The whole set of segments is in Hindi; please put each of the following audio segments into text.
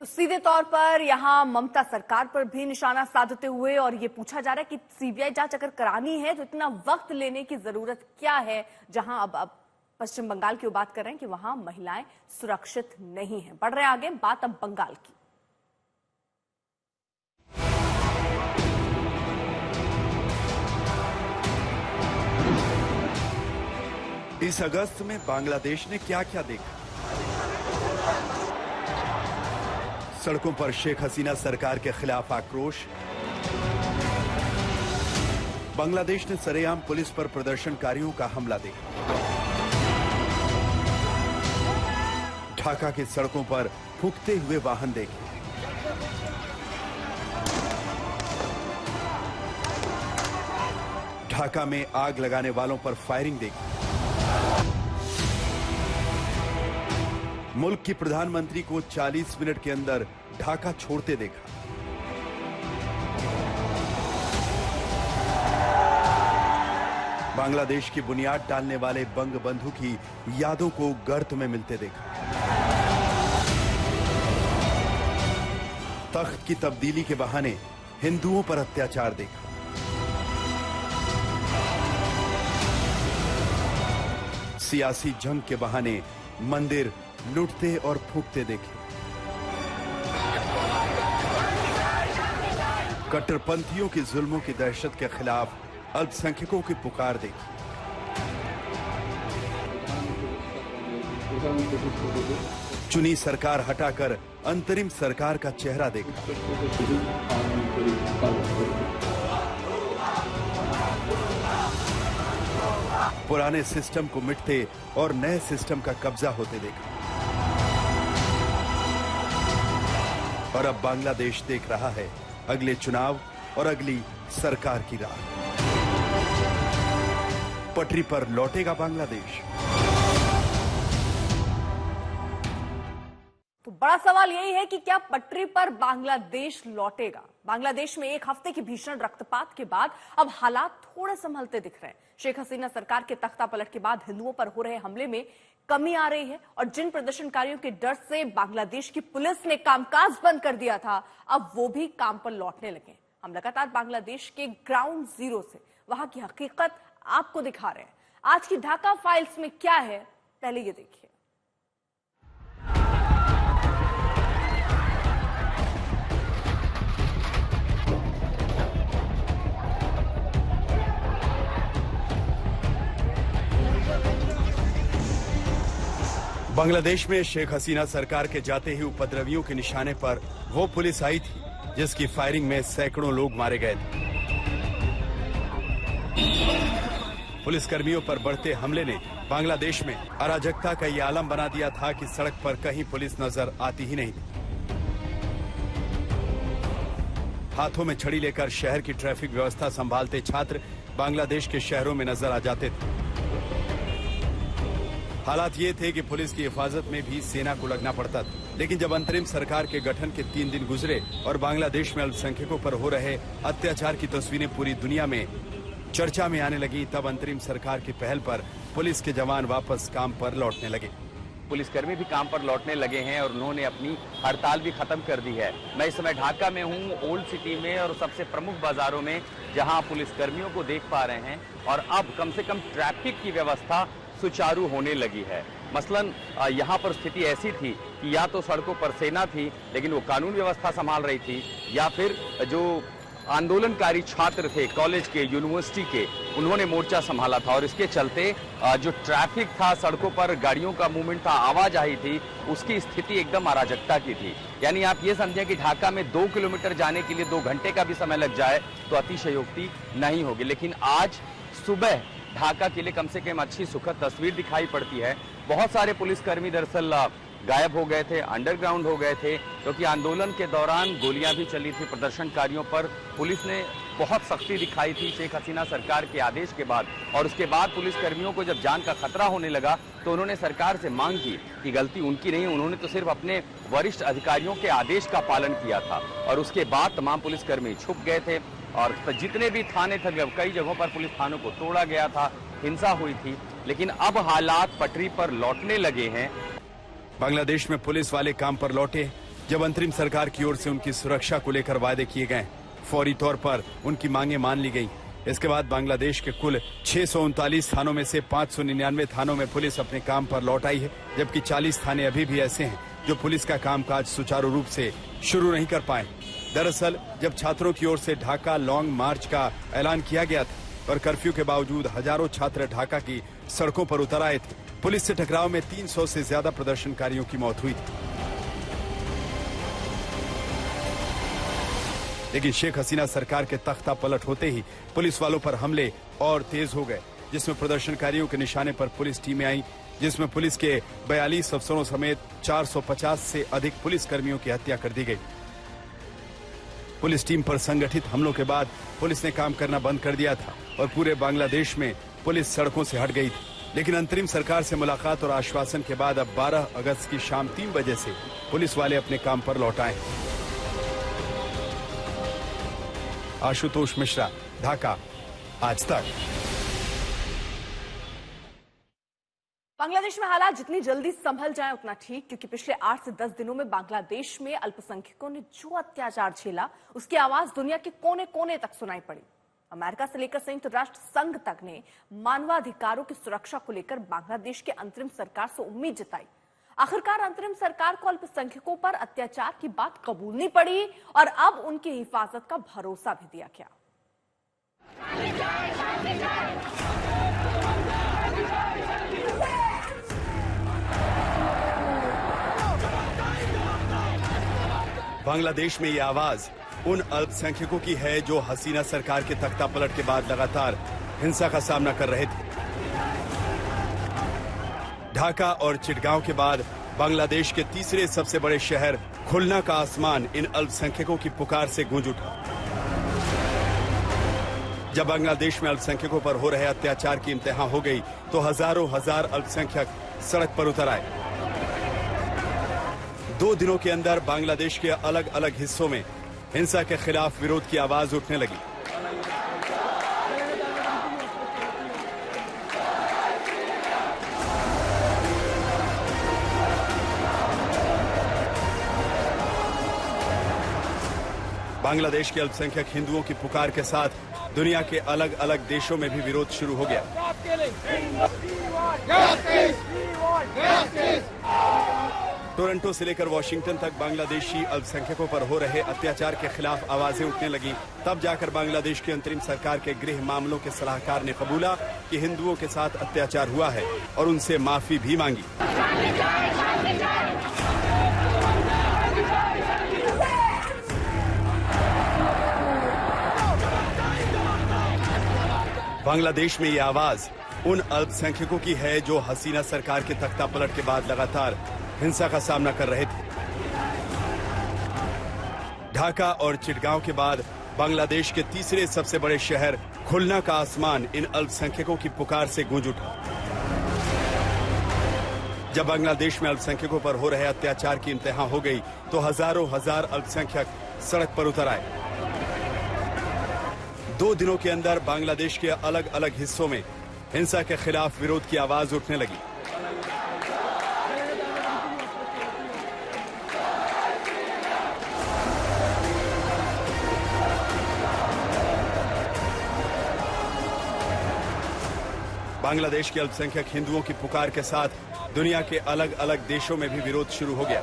तो सीधे तौर पर यहां ममता सरकार पर भी निशाना साधते हुए और ये पूछा जा रहा है कि सीबीआई जांच अगर करानी है तो इतना वक्त लेने की जरूरत क्या है, जहां अब पश्चिम बंगाल की बात कर रहे हैं कि वहां महिलाएं सुरक्षित नहीं है। बढ़ रहे आगे, बात अब बंगाल की। इस अगस्त में बांग्लादेश ने क्या क्या देखा? सड़कों पर शेख हसीना सरकार के खिलाफ आक्रोश। बांग्लादेश ने सरेआम पुलिस पर प्रदर्शनकारियों का हमला देखा। ढाका की सड़कों पर फूंकते हुए वाहन देखे। ढाका में आग लगाने वालों पर फायरिंग देखी। मुल्क की प्रधानमंत्री को 40 मिनट के अंदर ढाका छोड़ते देखा। बांग्लादेश की बुनियाद डालने वाले बंगबंधु की यादों को गर्त में मिलते देखा। तख्त की तब्दीली के बहाने हिंदुओं पर अत्याचार देखा। सियासी जंग के बहाने मंदिर लूटते और फूंकते देखे। कट्टरपंथियों की जुल्मों की दहशत के खिलाफ अल्पसंख्यकों की पुकार देखी। चुनी सरकार हटाकर अंतरिम सरकार का चेहरा देखा। पुराने सिस्टम को मिटते और नए सिस्टम का कब्जा होते देखा। और अब बांग्लादेश देख रहा है अगले चुनाव और अगली सरकार की राह। पटरी पर लौटेगा बांग्लादेश? तो बड़ा सवाल यही है कि क्या पटरी पर बांग्लादेश लौटेगा? बांग्लादेश में एक हफ्ते की भीषण रक्तपात के बाद अब हालात थोड़े संभलते दिख रहे हैं। शेख हसीना सरकार के तख्ता पलट के बाद हिंदुओं पर हो रहे हमले में कमी आ रही है और जिन प्रदर्शनकारियों के डर से बांग्लादेश की पुलिस ने कामकाज बंद कर दिया था, अब वो भी काम पर लौटने लगे। हम लगातार बांग्लादेश के ग्राउंड जीरो से वहां की हकीकत आपको दिखा रहे हैं। आज की ढाका फाइल्स में क्या है, पहले ये देखिए। बांग्लादेश में शेख हसीना सरकार के जाते ही उपद्रवियों के निशाने पर वो पुलिस आई थी जिसकी फायरिंग में सैकड़ों लोग मारे गए थे। पुलिसकर्मियों पर बढ़ते हमले ने बांग्लादेश में अराजकता का ये आलम बना दिया था कि सड़क पर कहीं पुलिस नजर आती ही नहीं थी। हाथों में छड़ी लेकर शहर की ट्रैफिक व्यवस्था संभालते छात्र बांग्लादेश के शहरों में नजर आ जाते थे। हालात ये थे कि पुलिस की हिफाजत में भी सेना को लगना पड़ता था। लेकिन जब अंतरिम सरकार के गठन के 3 दिन गुजरे और बांग्लादेश में अल्पसंख्यकों पर हो रहे अत्याचार की तस्वीरें पूरी दुनिया में चर्चा में आने लगी, तब अंतरिम सरकार की पहल पर पुलिस के जवान वापस काम पर लौटने लगे। पुलिसकर्मी भी काम पर लौटने लगे हैं और उन्होंने अपनी हड़ताल भी खत्म कर दी है। मैं इस समय ढाका में हूँ, ओल्ड सिटी में और सबसे प्रमुख बाजारों में, जहाँ पुलिसकर्मियों को देख पा रहे हैं और अब कम से कम ट्रैफिक की व्यवस्था सुचारू होने लगी है। मसलन यहाँ पर स्थिति ऐसी थी कि या तो सड़कों पर सेना थी लेकिन वो कानून व्यवस्था संभाल रही थी, या फिर जो आंदोलनकारी छात्र थे कॉलेज के, यूनिवर्सिटी के, उन्होंने मोर्चा संभाला था। और इसके चलते जो ट्रैफिक था, सड़कों पर गाड़ियों का मूवमेंट था, आवाजाही थी, उसकी स्थिति एकदम अराजकता की थी। यानी आप ये समझें कि ढाका में 2 किलोमीटर जाने के लिए 2 घंटे का भी समय लग जाए तो अतिशयोक्ति नहीं होगी। लेकिन आज सुबह ढाका के लिए कम से कम अच्छी सुखद तस्वीर दिखाई पड़ती है। बहुत सारे पुलिसकर्मी दरअसल गायब हो गए थे, अंडरग्राउंड हो गए थे, क्योंकि आंदोलन के दौरान गोलियां भी चली थी प्रदर्शनकारियों पर। पुलिस ने बहुत सख्ती दिखाई थी शेख हसीना सरकार के आदेश के बाद, और उसके बाद पुलिसकर्मियों को जब जान का खतरा होने लगा तो उन्होंने सरकार से मांग की कि गलती उनकी नहीं, उन्होंने तो सिर्फ अपने वरिष्ठ अधिकारियों के आदेश का पालन किया था। और उसके बाद तमाम पुलिसकर्मी छुप गए थे और जितने भी थाने थे, कई जगहों पर पुलिस थानों को तोड़ा गया था, हिंसा हुई थी। लेकिन अब हालात पटरी पर लौटने लगे हैं। बांग्लादेश में पुलिस वाले काम पर लौटे जब अंतरिम सरकार की ओर से उनकी सुरक्षा को लेकर वादे किए गए, फौरी तौर पर उनकी मांगे मान ली गई। इसके बाद बांग्लादेश के कुल 639 थानों में से 599 थानों में पुलिस अपने काम पर लौट आई है, जबकि 40 थाने अभी भी ऐसे हैं जो पुलिस का कामकाज सुचारू रूप से शुरू नहीं कर पाए। दरअसल जब छात्रों की ओर से ढाका लॉन्ग मार्च का ऐलान किया गया था और कर्फ्यू के बावजूद हजारों छात्र ढाका की सड़कों पर उतर आए थे, पुलिस से टकराव में 300 से ज्यादा प्रदर्शनकारियों की मौत हुई थी। लेकिन शेख हसीना सरकार के तख्ता पलट होते ही पुलिस वालों पर हमले और तेज हो गए, जिसमें प्रदर्शनकारियों के निशाने पर पुलिस टीमें आई, जिसमें पुलिस के 42 अफसरों समेत 450 से अधिक पुलिस कर्मियों की हत्या कर दी गई। पुलिस टीम पर संगठित हमलों के बाद पुलिस ने काम करना बंद कर दिया था और पूरे बांग्लादेश में पुलिस सड़कों से हट गई थी। लेकिन अंतरिम सरकार से मुलाकात और आश्वासन के बाद अब 12 अगस्त की शाम 3 बजे से पुलिस वाले अपने काम पर लौट आए। आशुतोष मिश्रा, ढाका, आज तक। बांग्लादेश में हालात जितनी जल्दी संभल जाए उतना ठीक, क्योंकि पिछले 8 से 10 दिनों में बांग्लादेश में अल्पसंख्यकों ने जो अत्याचार झेला उसकी आवाज दुनिया के कोने कोने तक सुनाई पड़ी। अमेरिका से लेकर संयुक्त राष्ट्र संघ तक ने मानवाधिकारों की सुरक्षा को लेकर बांग्लादेश के अंतरिम सरकार से उम्मीद जताई। आखिरकार अंतरिम सरकार को अल्पसंख्यकों पर अत्याचार की बात कबूलनी पड़ी और अब उनकी हिफाजत का भरोसा भी दिया गया। बांग्लादेश में ये आवाज उन अल्पसंख्यकों की है जो हसीना सरकार के तख्ता पलट के बाद लगातार हिंसा का सामना कर रहे थे। ढाका और चिटगांव के बाद बांग्लादेश के तीसरे सबसे बड़े शहर खुलना का आसमान इन अल्पसंख्यकों की पुकार से गूंज उठा। जब बांग्लादेश में अल्पसंख्यकों पर हो रहे अत्याचार की इंतहा हो गई तो हजारों हजार अल्पसंख्यक सड़क पर उतर आए। 2 दिनों के अंदर बांग्लादेश के अलग अलग हिस्सों में हिंसा के खिलाफ विरोध की आवाज उठने लगी। बांग्लादेश के अल्पसंख्यक हिंदुओं की पुकार के साथ दुनिया के अलग अलग देशों में भी विरोध शुरू हो गया। टोरंटो से लेकर वॉशिंगटन तक बांग्लादेशी अल्पसंख्यकों पर हो रहे अत्याचार के खिलाफ आवाजें उठने लगी। तब जाकर बांग्लादेश की अंतरिम सरकार के गृह मामलों के सलाहकार ने कबूला कि हिंदुओं के साथ अत्याचार हुआ है और उनसे माफी भी मांगी। बांग्लादेश में ये आवाज उन अल्पसंख्यकों की है जो हसीना सरकार के तख्ता पलट के बाद लगातार हिंसा का सामना कर रहे थे। ढाका और चिटगांव के बाद बांग्लादेश के तीसरे सबसे बड़े शहर खुलना का आसमान इन अल्पसंख्यकों की पुकार से गूंज उठा। जब बांग्लादेश में अल्पसंख्यकों पर हो रहे अत्याचार की इंतहा हो गई तो हजारों हजार अल्पसंख्यक सड़क पर उतर आए। 2 दिनों के अंदर बांग्लादेश के अलग अलग हिस्सों में हिंसा के खिलाफ विरोध की आवाज उठने लगी। बांग्लादेश के अल्पसंख्यक हिंदुओं की पुकार के साथ दुनिया के अलग अलग देशों में भी विरोध शुरू हो गया।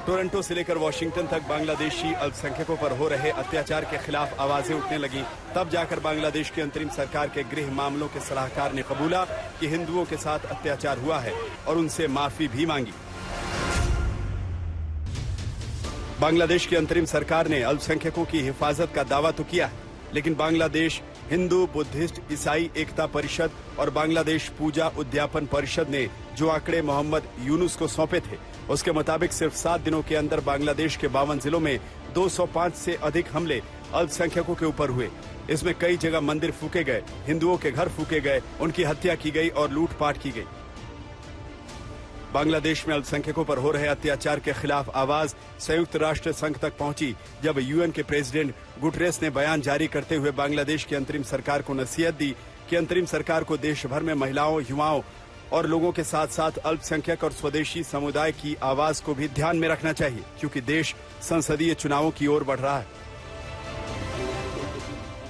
टोरंटो से लेकर वॉशिंगटन तक बांग्लादेशी अल्पसंख्यकों पर हो रहे अत्याचार के खिलाफ आवाजें उठने लगी। तब जाकर बांग्लादेश की अंतरिम सरकार के गृह मामलों के सलाहकार ने कबूला कि हिंदुओं के साथ अत्याचार हुआ है और उनसे माफी भी मांगी। बांग्लादेश की अंतरिम सरकार ने अल्पसंख्यकों की हिफाजत का दावा तो किया, लेकिन बांग्लादेश हिंदू, बुद्धिस्ट, ईसाई एकता परिषद और बांग्लादेश पूजा उद्यापन परिषद ने जो आंकड़े मोहम्मद यूनुस को सौंपे थे, उसके मुताबिक सिर्फ 7 दिनों के अंदर बांग्लादेश के 52 जिलों में 205 से अधिक हमले अल्पसंख्यकों के ऊपर हुए। इसमें कई जगह मंदिर फूके गए, हिंदुओं के घर फूके गए, उनकी हत्या की गई और लूटपाट की गई। बांग्लादेश में अल्पसंख्यकों पर हो रहे अत्याचार के खिलाफ आवाज संयुक्त राष्ट्र संघ तक पहुंची जब यूएन के प्रेसिडेंट गुटरेस ने बयान जारी करते हुए बांग्लादेश की अंतरिम सरकार को नसीहत दी कि अंतरिम सरकार को देश भर में महिलाओं, युवाओं और लोगों के साथ साथ अल्पसंख्यक और स्वदेशी समुदाय की आवाज को भी ध्यान में रखना चाहिए, क्योंकि देश संसदीय चुनावों की ओर बढ़ रहा है।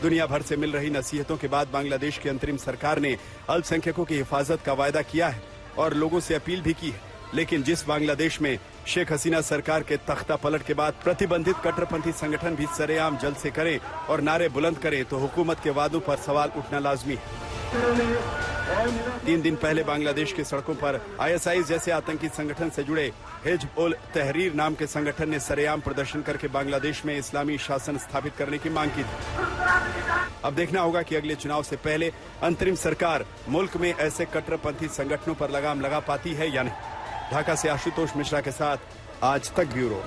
दुनिया भर से मिल रही नसीहतों के बाद बांग्लादेश की अंतरिम सरकार ने अल्पसंख्यकों की हिफाजत का वायदा किया है और लोगों से अपील भी की है। लेकिन जिस बांग्लादेश में शेख हसीना सरकार के तख्ता पलट के बाद प्रतिबंधित कट्टरपंथी संगठन भी सरेआम जल से करें और नारे बुलंद करें, तो हुकूमत के वादों पर सवाल उठना लाजमी है। 3 दिन पहले बांग्लादेश की सड़कों पर आईएसआई जैसे आतंकी संगठन से जुड़े हिज्ब उल तहरीर नाम के संगठन ने सरेआम प्रदर्शन करके बांग्लादेश में इस्लामी शासन स्थापित करने की मांग की थी। अब देखना होगा कि अगले चुनाव से पहले अंतरिम सरकार मुल्क में ऐसे कट्टरपंथी संगठनों पर लगाम लगा पाती है या नहीं। ढाका से आशुतोष मिश्रा के साथ आज तक ब्यूरो।